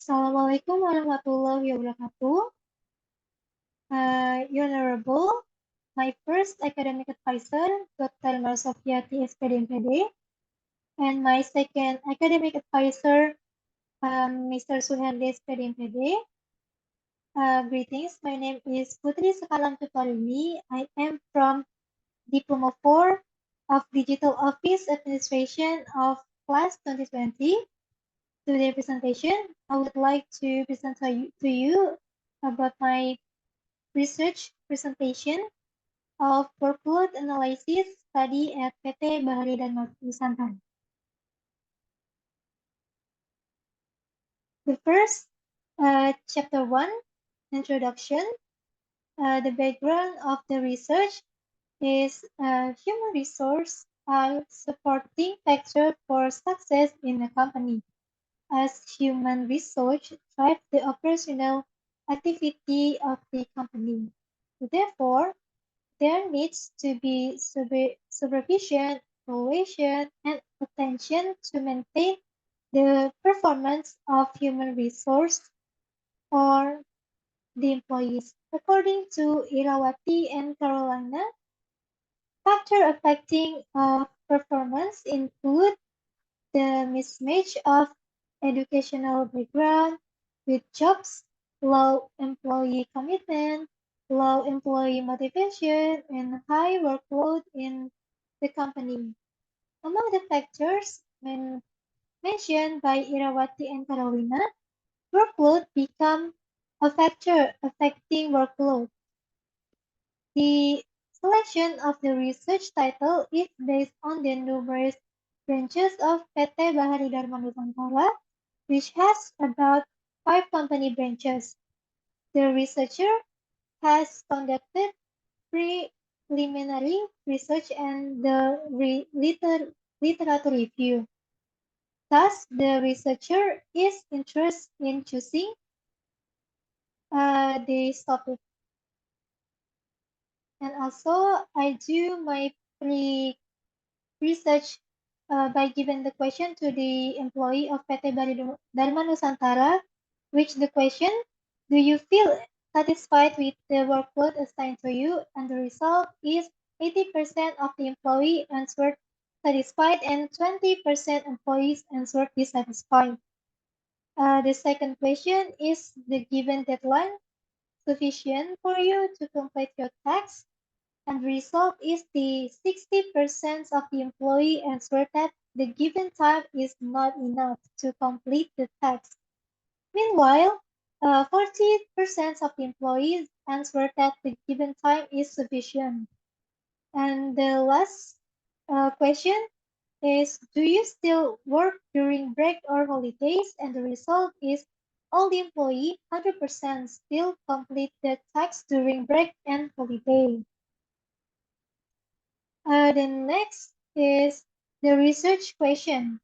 Assalamualaikum warahmatullahi wabarakatuh. Honorable, my first academic advisor, Dr. Marsofia TSPD MPD, and my second academic advisor, Mr. Suherdi SPD MPD. Greetings, my name is Putri Sekalam Tutorini. I am from Diploma 4 of Digital Office Administration of Class 2020. Today's presentation, I would like to present to you about my research presentation of workload analysis study at PT Bahari Dharma Nusantara. The first, chapter 1, introduction. The background of the research is human resource are supporting factor for success in a company, as human resource drive the operational activity of the company. Therefore, there needs to be supervision, evaluation, and attention to maintain the performance of human resource or the employees. According to Irawati and Carolina, factors affecting performance include the mismatch of educational background with jobs, low employee commitment, low employee motivation, and high workload in the company. Among the factors mentioned by Irawati and Carolina, workload become a factor affecting workload. The selection of the research title is based on the numerous branches of PT Bahari Dharma Nusantara, which has about 5 company branches. The researcher has conducted preliminary research and the literature review. Thus, the researcher is interested in choosing this topic. And also, I do my pre-research by giving the question to the employee of PT Dharma Nusantara, which the question, do you feel satisfied with the workload assigned to you? And the result is 80% of the employee answered satisfied and 20% employees answered dissatisfied. The second question is the given deadline sufficient for you to complete your task? And the result is the 60% of the employee answered that the given time is not enough to complete the task. Meanwhile, 40% of the employees answered that the given time is sufficient. And the last question is, do you still work during break or holidays? And the result is all the employee 100% still complete the tasks during break and holiday. The next is the research question.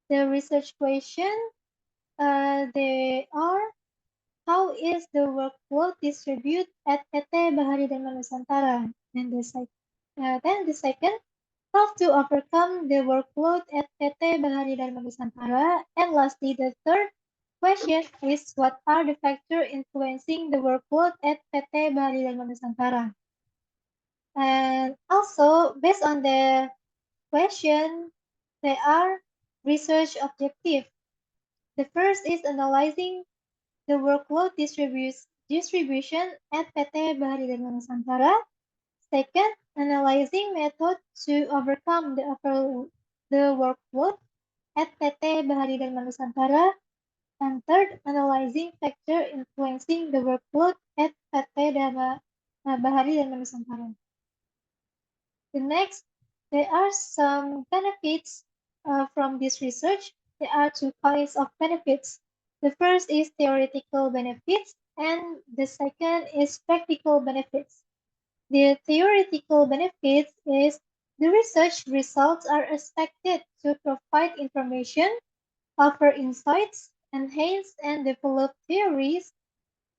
The research question, they are, how is the workload distributed at PT Bahari Dharma Nusantara? And then the second, how to overcome the workload at PT Bahari Dharma Nusantara? And lastly, the third question is, what are the factors influencing the workload at PT Bahari Dharma Nusantara? And also, based on the question, there are research objectives. The first is analyzing the workload distribution at PT Bahari Dharma Nusantara. Second, analyzing method to overcome the workload at PT Bahari Dharma Nusantara. And third, analyzing factor influencing the workload at PT Bahari Dharma Nusantara. The next, there are some benefits from this research. There are two kinds of benefits. The first is theoretical benefits, and the second is practical benefits. The theoretical benefits is the research results are expected to provide information, offer insights, enhance and develop theories,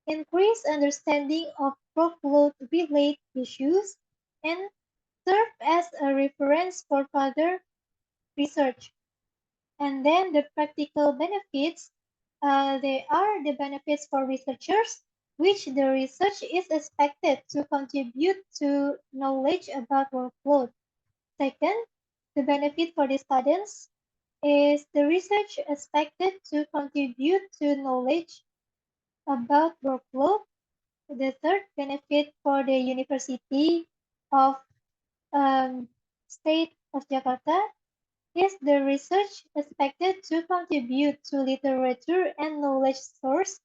increase understanding of workload-related issues, and serve as a reference for further research. And then the practical benefits, They are the benefits for researchers, which the research is expected to contribute to knowledge about workload. Second, the benefit for the students is the research expected to contribute to knowledge about workload. The third benefit for the University of State of Jakarta is the research expected to contribute to literature and knowledge source,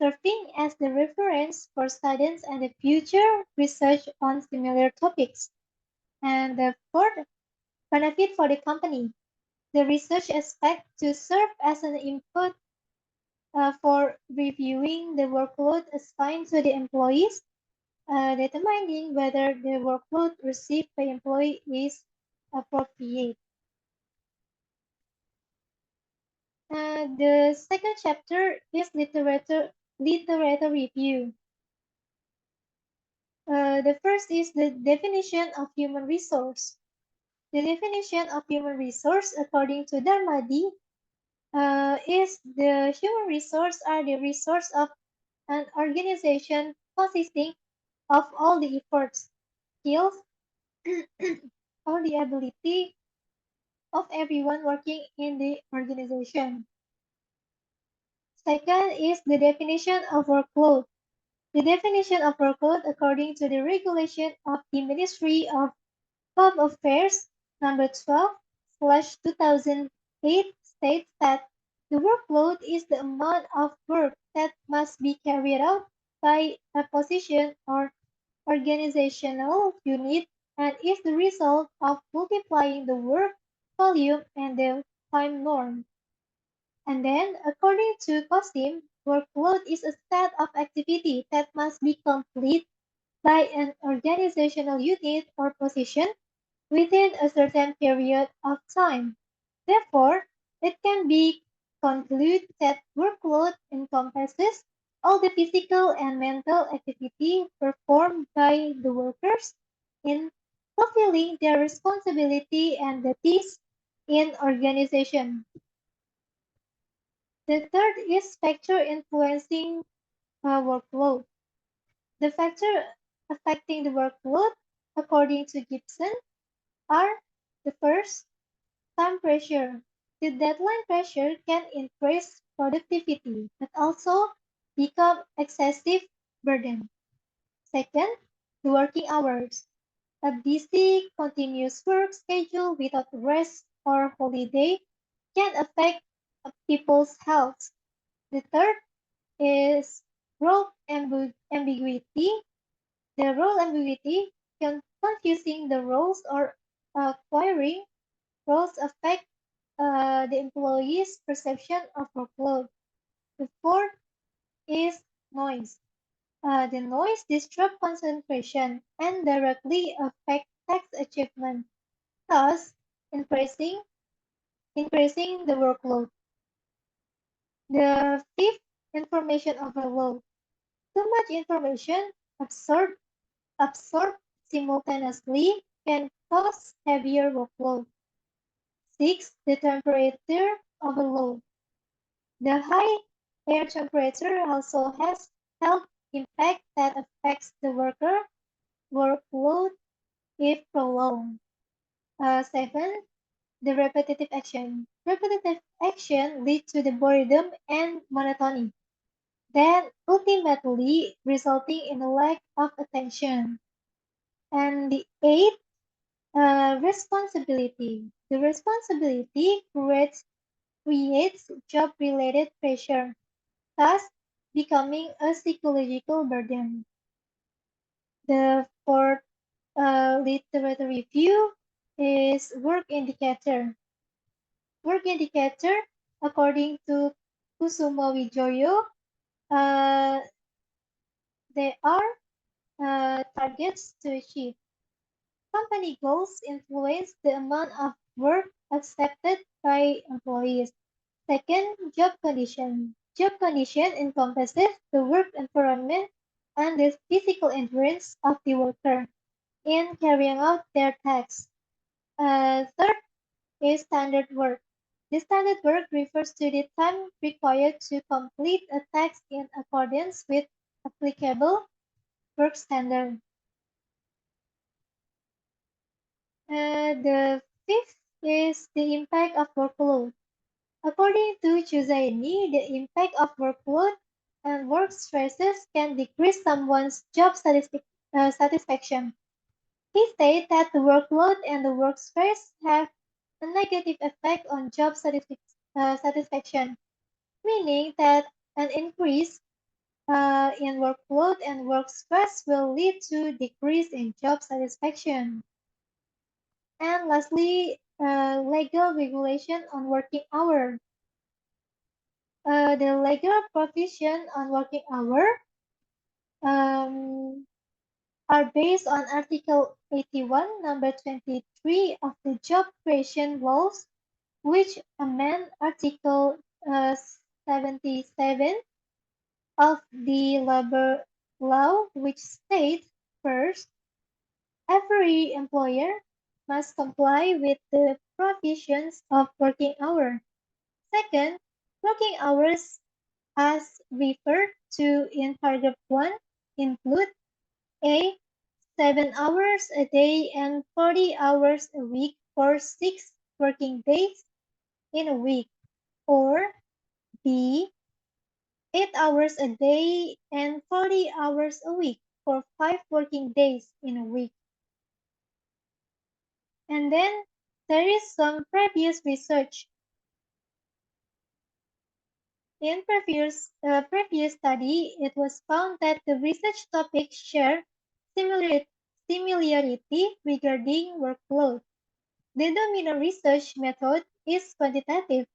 serving as the reference for students and the future research on similar topics. And the fourth benefit for the company. The research expects to serve as an input for reviewing the workload assigned to the employees, determining whether the workload received by employee is appropriate. The second chapter is literature review. The first is the definition of human resource. The definition of human resource, according to Darmadi, is the human resource are the resource of an organization consisting of all the efforts, skills, or the ability of everyone working in the organization. Second is the definition of workload. The definition of workload according to the regulation of the Ministry of Home Affairs number 12/2008 states that the workload is the amount of work that must be carried out by a position or organizational unit and is the result of multiplying the work volume and the time norm. And then, according to COSIM, workload is a set of activity that must be complete by an organizational unit or position within a certain period of time. Therefore, it can be concluded that workload encompasses all the physical and mental activity performed by the workers in fulfilling their responsibility and duties in organization. The third is factor influencing workload. The factor affecting the workload, according to Gibson, are the first, time pressure. The deadline pressure can increase productivity, but also become excessive burden. Second, the working hours. A busy, continuous work schedule without rest or holiday can affect people's health. The third is role ambiguity. The role ambiguity can confusing the roles or acquiring roles affect the employee's perception of workload. The fourth is noise. The noise disrupts concentration and directly affects task achievement, thus increasing, increasing the workload. The fifth, information overload. Too much information absorbed simultaneously can cause heavier workload. Six, the temperature overload. The high air temperature also has health impact that affects the worker workload if prolonged. Seven, the repetitive action. Repetitive action leads to the boredom and monotony, then ultimately resulting in a lack of attention. And the eighth, responsibility. The responsibility creates job-related pressure, thus becoming a psychological burden. The fourth literature review is work indicator. Work indicator, according to Kusumo Wijoyo, uh, they are targets to achieve. Company goals influence the amount of work accepted by employees. Second, job condition. Job condition encompasses the work environment and the physical endurance of the worker in carrying out their tasks. Third is standard work. The standard work refers to the time required to complete a task in accordance with applicable work standard. The fifth is the impact of workload. According to Chuzaini, the impact of workload and work stresses can decrease someone's job satisfaction. He stated that the workload and the work stress have a negative effect on job satisfaction, meaning that an increase in workload and work stress will lead to decrease in job satisfaction. And lastly, legal regulation on working hour. The legal provision on working hour um, are based on Article 81, number 23 of the Job Creation Laws, which amend Article 77 of the Labor Law, which states first, every employer must comply with the provisions of working hour. Second, working hours as referred to in paragraph 1 include A. 7 hours a day and 40 hours a week for 6 working days in a week, or B. 8 hours a day and 40 hours a week for 5 working days in a week. And then there is some previous research. In previous study, it was found that the research topics share similarity regarding workload. The dominant research method is quantitative.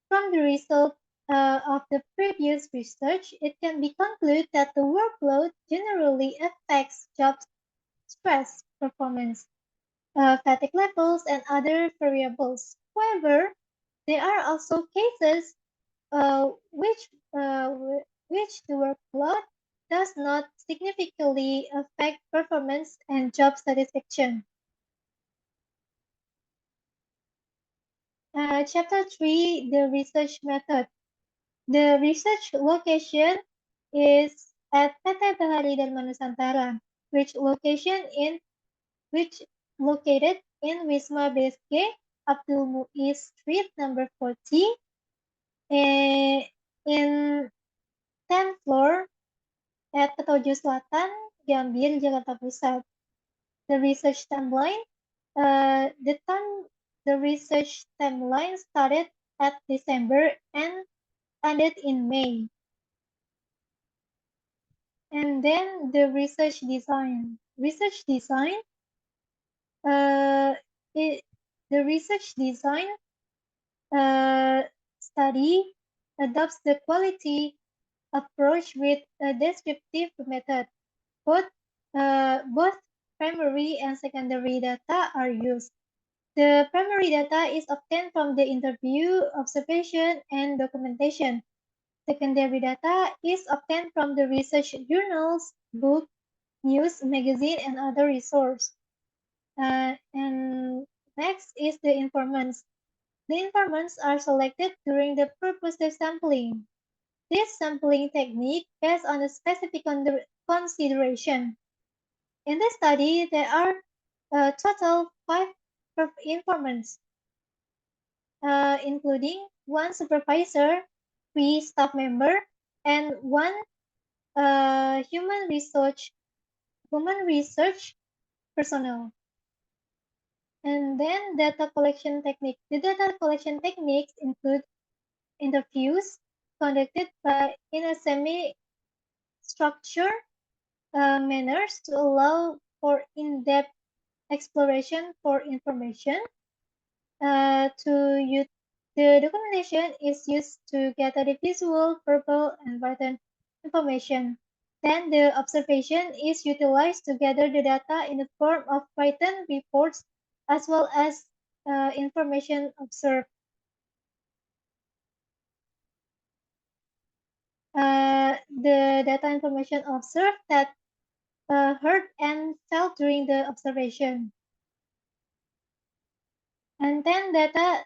From the result of the previous research, it can be concluded that the workload generally affects job stress, performance, fatigue levels, and other variables. However, there are also cases uh, which, uh, which the workload does not significantly affect performance and job satisfaction. Chapter 3, the research method. The research location is at PT Bahari Dharma Nusantara, which located in Wisma BSG, Abdul Muiz Street, number 40, in 10th floor at Petojo Selatan, Gambir, Jakarta Pusat. The research timeline, the research timeline started at December and ended in May. And then the research design. Uh, the research design study adopts the quality approach with a descriptive method. Both primary and secondary data are used. The primary data is obtained from the interview, observation, and documentation. Secondary data is obtained from the research journals, books, news, magazine, and other resources. And next is the informants. The informants are selected during the purposive sampling. This sampling technique based on a specific consideration. In this study, there are a total 5 informants, including 1 supervisor, 3 staff member, and 1 human research personnel. And then data collection technique. The data collection techniques include interviews conducted in a semi-structured manners to allow for in-depth exploration for information. The documentation is used to gather the visual, verbal, and written information. Then the observation is utilized to gather the data in the form of written reports as well as information observed. The data information observed that heard and felt during the observation. And then data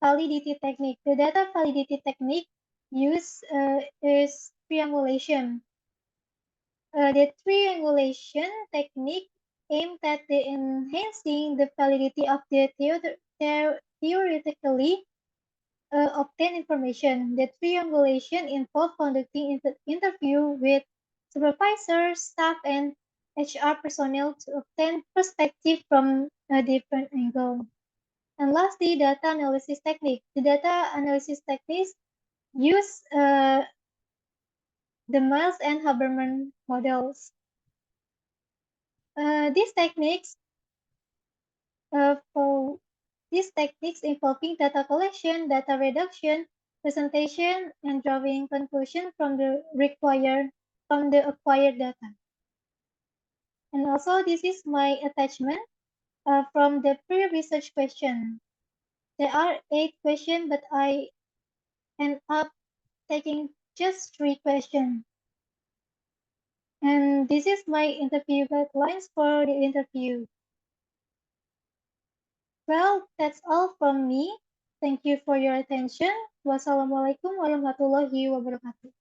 validity technique. The data validity technique used is triangulation. The triangulation technique aimed at enhancing the validity of the theoretically obtained information. The triangulation involved conducting interview with supervisors, staff, and HR personnel to obtain perspective from a different angle. And lastly, data analysis technique. The data analysis techniques use the Miles and Habermas models. These techniques for these techniques involving data collection, data reduction, presentation, and drawing conclusion from the acquired data. And also, this is my attachment from the pre-research question. There are 8 questions, but I end up taking just 3 questions. And this is my interview guidelines for the interview. Well, that's all from me. Thank you for your attention. Wassalamualaikum warahmatullahi wabarakatuh.